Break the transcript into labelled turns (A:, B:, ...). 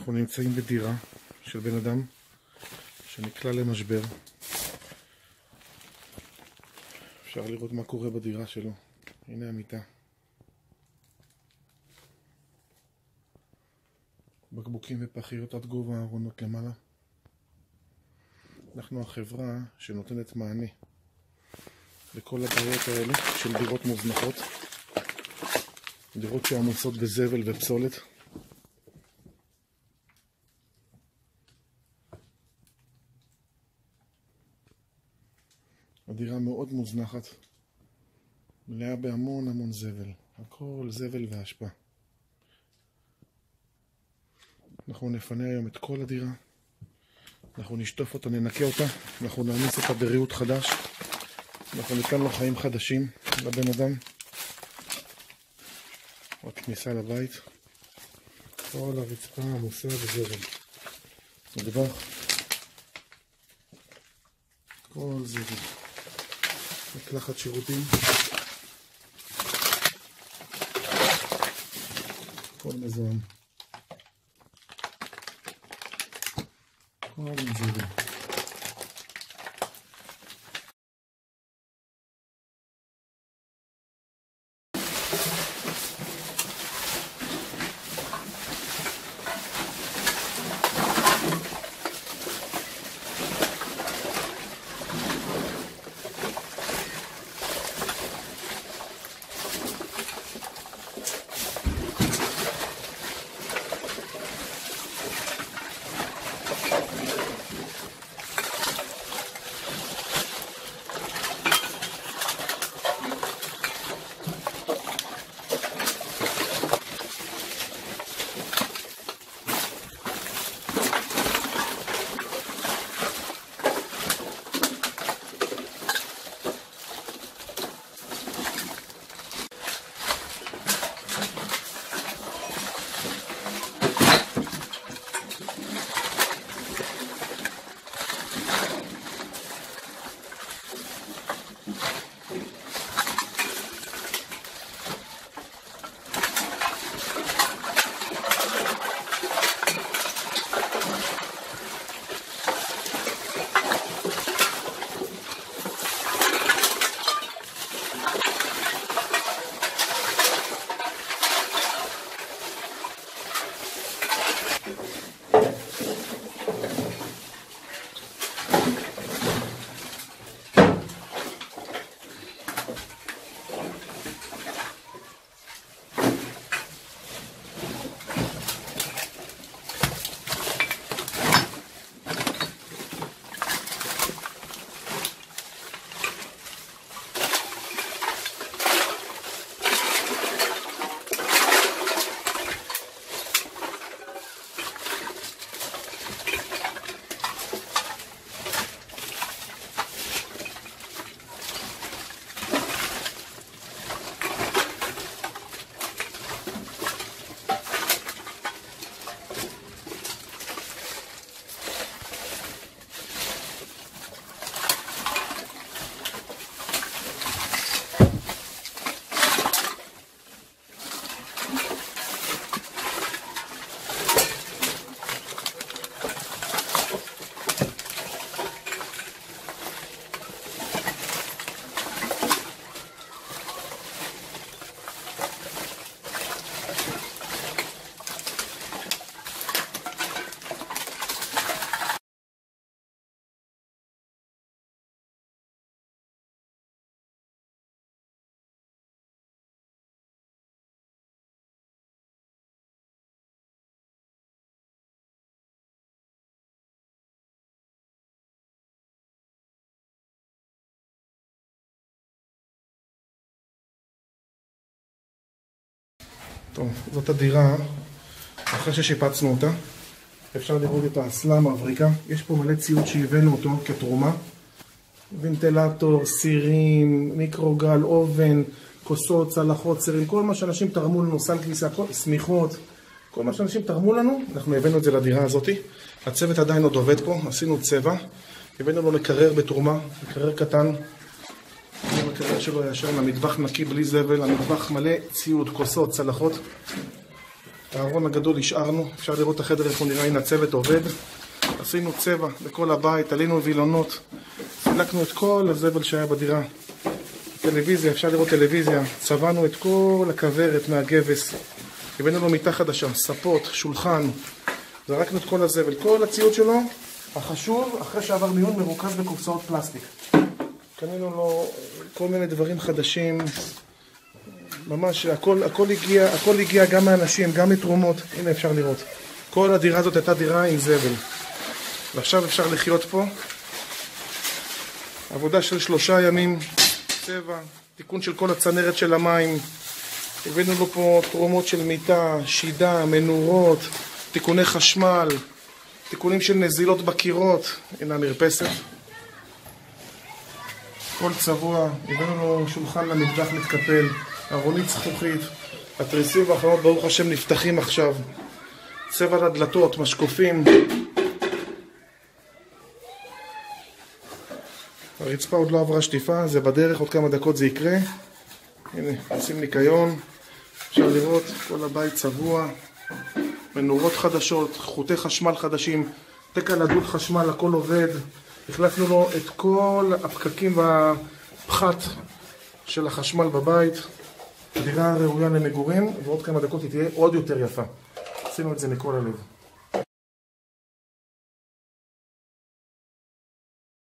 A: אנחנו נמצאים בדירה של בן אדם שנקלע למשבר. אפשר לראות מה קורה בדירה שלו. הנה המיטה. בקבוקים ופחיות עד גובה הארונות למעלה. אנחנו החברה שנותנת מענה לכל הבעיות האלה של דירות מוזנחות, דירות שעמוסות בזבל ופסולת. הדירה מאוד מוזנחת, מלאה בהמון זבל, הכל זבל והשפעה. אנחנו נפנה היום את כל הדירה, אנחנו נשטוף אותה, ננקה אותה, אנחנו נעמיס אותה בריהוט חדש, אנחנו ניתן לו חיים חדשים לבן אדם. הכניסה לבית, כל הרצפה עמוסה בזבל, מטבח, כל זבל, מקלחת שירותים, כל מזוהם, כל זבל. טוב, זאת הדירה, אחרי ששיפצנו אותה, אפשר לראות את האסלה המבריקה. יש פה מלא ציוד שהבאנו אותו כתרומה. ונטילטור, סירים, מיקרוגל, אובן, כוסות, צלחות, סירים, כל מה שאנשים תרמו לנו, סל כביסה, סמיכות, כל מה שאנשים תרמו לנו, אנחנו הבאנו את זה לדירה הזאת. הצוות עדיין עוד עובד פה, עשינו צבע, הבאנו לו מקרר בתרומה, מקרר קטן. המקרר שלו ישר למטבח נקי בלי זבל, המטבח מלא ציוד, כוסות, צלחות. הארון הגדול השארנו, אפשר לראות את החדר איך הוא נראה, הנה הצוות עובד. עשינו צבע בכל הבית, עלינו וילונות, סילקנו את כל הזבל שהיה בדירה. טלוויזיה, אפשר לראות טלוויזיה, צבענו את כל הכוורת מהגבס, הבאנו לו מיטה חדשה, ספות, שולחן, זרקנו את כל הזבל, כל הציוד שלו, החשוב, אחרי שעבר מיון מרוכז בקופסאות פלסטיק. קנינו לו כל מיני דברים חדשים, ממש הכל הגיע גם מאנשים, גם מתרומות, הנה אפשר לראות. כל הדירה הזאת הייתה דירה עם זבל. ועכשיו אפשר לחיות פה. עבודה של 3 ימים, צבע, תיקון של כל הצנרת של המים. הבאנו לו פה תרומות של מיטה, שידה, מנורות, תיקוני חשמל, תיקונים של נזילות בקירות. הנה המרפסת. כל צבוע, הבאנו לו שולחן למטבח מתקפל, ארונית זכוכית, התריסים והאחרונות ברוך השם נפתחים עכשיו. צבע לדלתות, משקופים. הרצפה עוד לא עברה שטיפה, זה בדרך, עוד כמה דקות זה יקרה. הנה, עושים ניקיון, אפשר לראות, כל הבית צבוע, מנורות חדשות, חוטי חשמל חדשים, תקע לדוד חשמל, הכל עובד. החלפנו לו את כל הפקקים והפחת של החשמל בבית. דירה ראויה למגורים, ועוד כמה דקות היא תהיה עוד יותר יפה. עשינו את זה מכל הלב.